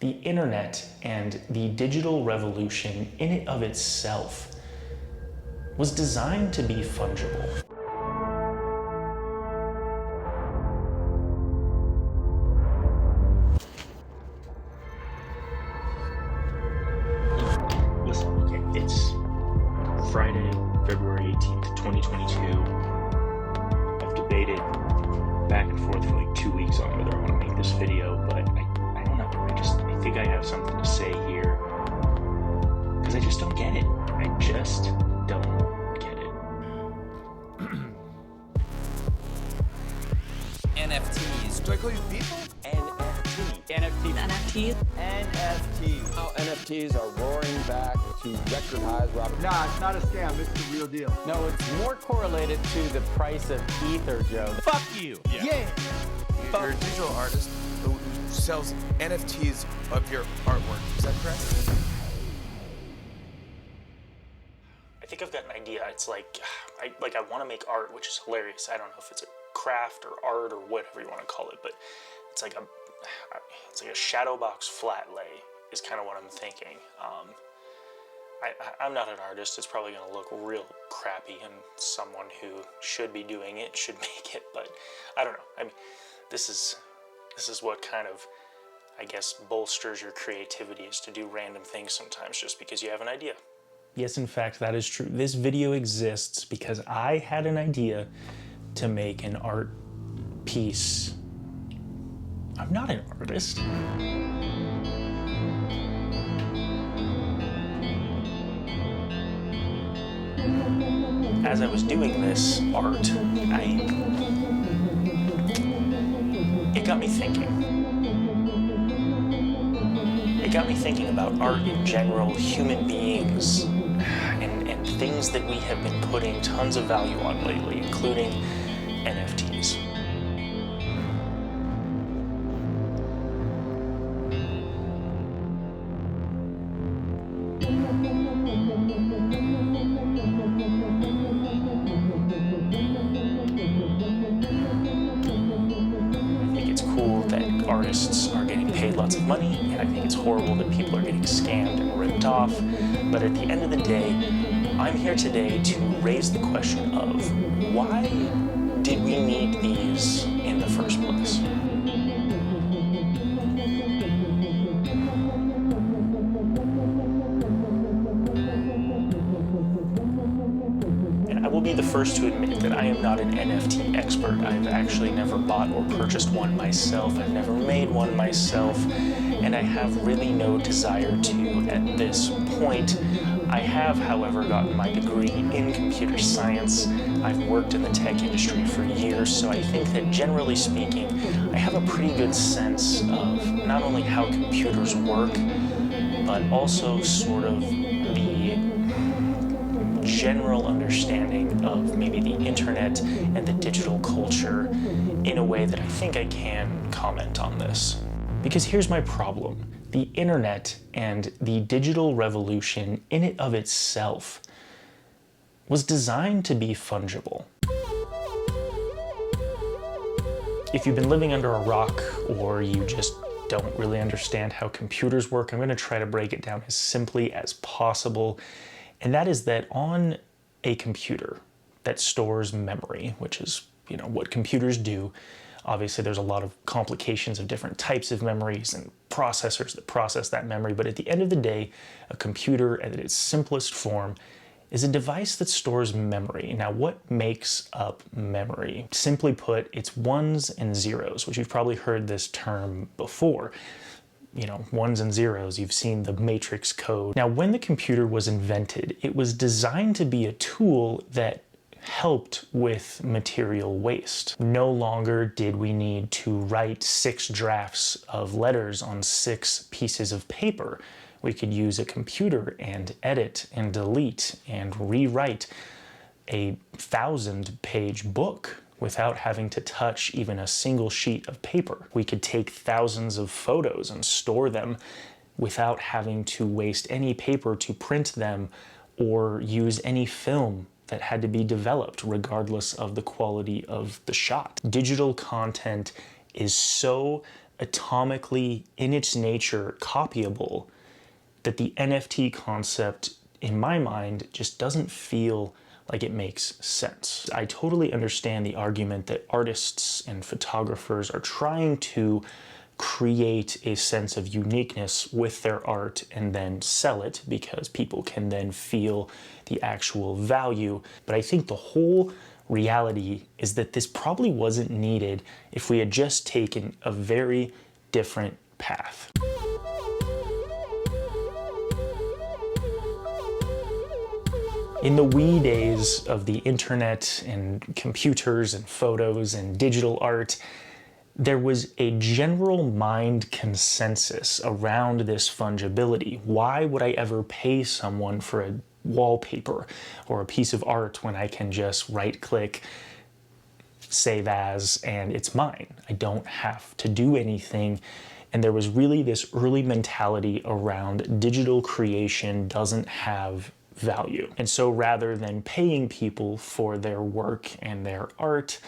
The internet and the digital revolution in and of itself was designed to be fungible. Listen, okay, it's Friday, February 18th, 2022. I've debated back and forth for like 2 weeks on whether I want to make this video, but I don't know. I think I have something to say here because I just don't get it. I just don't get it. NFTs. Do I call you people? NFTs. NFTs. Now NFTs are roaring back to record highs, Robert. Nah, it's not a scam. It's the real deal. No, it's more correlated to the price of Ether, Joe. Fuck you. Yeah. You're a digital artist who sells NFTs of your artwork. Is that correct? I think I've got an idea. It's like I want to make art, which is hilarious. I don't know if it's a craft or art or whatever you want to call it, but it's like a shadow box flat lay is kind of what I'm thinking. I'm not an artist. It's probably going to look real crappy, and someone who should be doing it should make it, but I don't know. I mean, this is what kind of, I guess, bolsters your creativity, is to do random things sometimes just because you have an idea. Yes, in fact, that is true. This video exists because I had an idea to make an art piece. I'm not an artist. As I was doing this art, it got me thinking. It got me thinking about art in general, human beings, and things that we have been putting tons of value on lately, including NFTs. Artists are getting paid lots of money, and I think it's horrible that people are getting scammed and ripped off. But at the end of the day, I'm here today to raise the question of why did we need these in the first place? I will be the first to admit that I am not an NFT expert. I've actually never bought or purchased one myself. I've never made one myself, and I have really no desire to at this point. I have, however, gotten my degree in computer science. I've worked in the tech industry for years, so I think that generally speaking, I have a pretty good sense of not only how computers work, but also sort of the general understanding of maybe the internet and the digital culture in a way that I think I can comment on this. Because here's my problem. The internet and the digital revolution in and of itself was designed to be fungible. If you've been living under a rock, or you just don't really understand how computers work, I'm going to try to break it down as simply as possible. And that is that on a computer that stores memory, which is, what computers do. Obviously, there's a lot of complications of different types of memories and processors that process that memory. But at the end of the day, a computer at its simplest form is a device that stores memory. Now, what makes up memory? Simply put, it's ones and zeros, which you've probably heard this term before. Ones and zeros, you've seen the matrix code. Now, when the computer was invented, it was designed to be a tool that helped with material waste. No longer did we need to write 6 drafts of letters on 6 pieces of paper. We could use a computer and edit and delete and rewrite a 1,000-page book without having to touch even a single sheet of paper. We could take thousands of photos and store them without having to waste any paper to print them or use any film that had to be developed regardless of the quality of the shot. Digital content is so atomically, in its nature, copyable, that the NFT concept, in my mind, just doesn't feel like it makes sense. I totally understand the argument that artists and photographers are trying to create a sense of uniqueness with their art and then sell it because people can then feel the actual value. But I think the whole reality is that this probably wasn't needed if we had just taken a very different path. In the wee days of the internet and computers and photos and digital art, there was a general mind consensus around this fungibility. Why would I ever pay someone for a wallpaper or a piece of art when I can just right-click, save as, and it's mine? I don't have to do anything. And there was really this early mentality around digital creation doesn't have value. And so rather than paying people for their work and their art,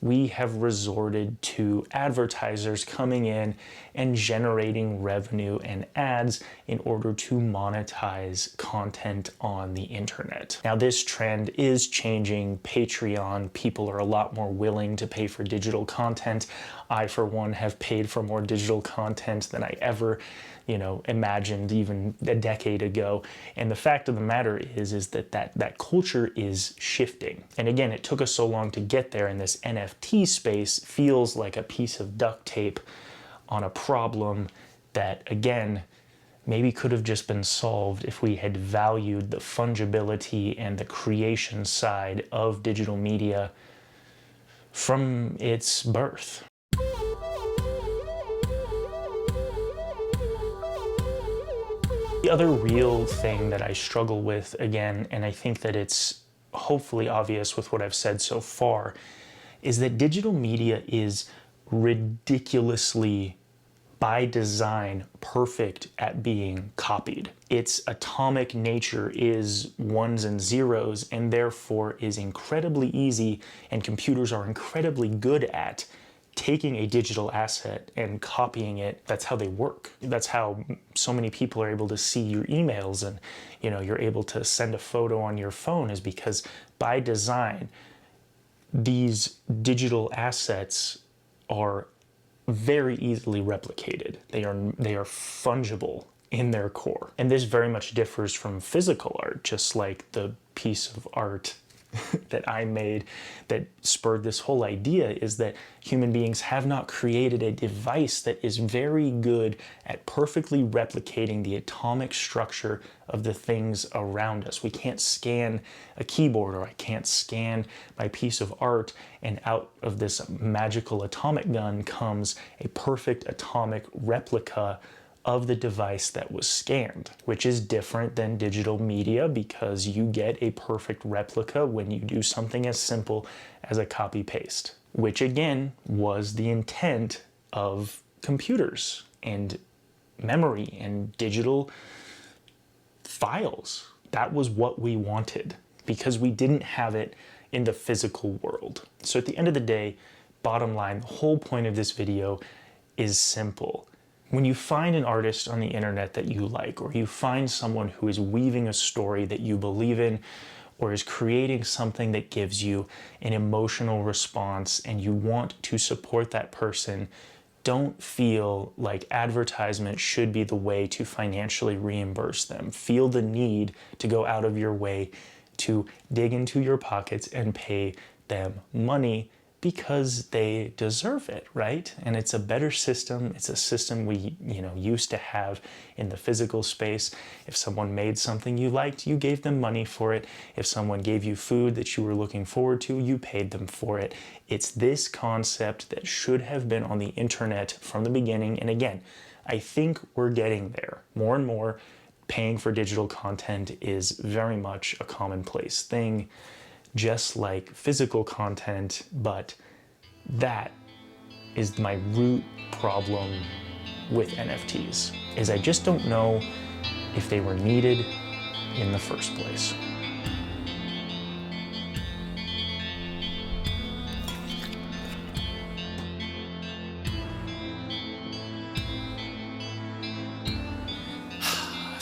we have resorted to advertisers coming in and generating revenue and ads in order to monetize content on the internet. Now, this trend is changing. Patreon, people are a lot more willing to pay for digital content. I, for one, have paid for more digital content than I ever imagined even a decade ago. And the fact of the matter is that culture is shifting. And again, it took us so long to get there, and this NFT space feels like a piece of duct tape on a problem that, again, maybe could have just been solved if we had valued the fungibility and the creation side of digital media from its birth. The other real thing that I struggle with, again, and I think that it's hopefully obvious with what I've said so far, is that digital media is ridiculously, by design, perfect at being copied. Its atomic nature is ones and zeros, and therefore is incredibly easy, and computers are incredibly good at taking a digital asset and copying it. That's how they work. That's how so many people are able to see your emails, and you're able to send a photo on your phone, is because by design, these digital assets are very easily replicated. They are fungible in their core. And this very much differs from physical art, just like the piece of art that I made that spurred this whole idea is that human beings have not created a device that is very good at perfectly replicating the atomic structure of the things around us. We can't scan a keyboard, or I can't scan my piece of art, and out of this magical atomic gun comes a perfect atomic replica of the device that was scanned, which is different than digital media because you get a perfect replica when you do something as simple as a copy paste, which again was the intent of computers and memory and digital files. That was what we wanted because we didn't have it in the physical world. So at the end of the day, bottom line, the whole point of this video is simple. When you find an artist on the internet that you like, or you find someone who is weaving a story that you believe in, or is creating something that gives you an emotional response, and you want to support that person, don't feel like advertisement should be the way to financially reimburse them. Feel the need to go out of your way to dig into your pockets and pay them money, because they deserve it, right? And it's a better system. It's a system we, used to have in the physical space. If someone made something you liked, you gave them money for it. If someone gave you food that you were looking forward to, you paid them for it. It's this concept that should have been on the internet from the beginning. And again, I think we're getting there. More and more, paying for digital content is very much a commonplace thing, just like physical content, but that is my root problem with NFTs, is I just don't know if they were needed in the first place.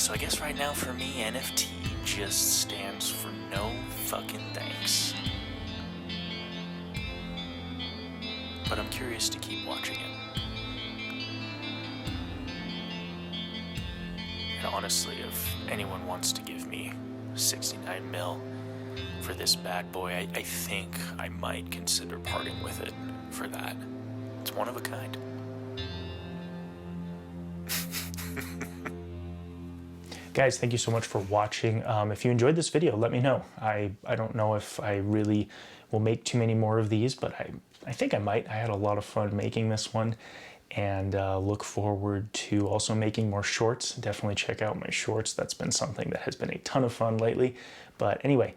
So I guess right now for me, NFT just stands for no fucking thanks. But I'm curious to keep watching it. And honestly, if anyone wants to give me 69 mil for this bad boy, I think I might consider parting with it for that. It's one of a kind. Guys, thank you so much for watching. If you enjoyed this video, let me know. I don't know if I really will make too many more of these, but I think I might. I had a lot of fun making this one, and look forward to also making more shorts. Definitely check out my shorts. That's been something that has been a ton of fun lately. But anyway,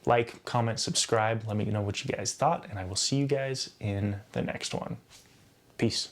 like, comment, subscribe. Let me know what you guys thought, and I will see you guys in the next one. Peace.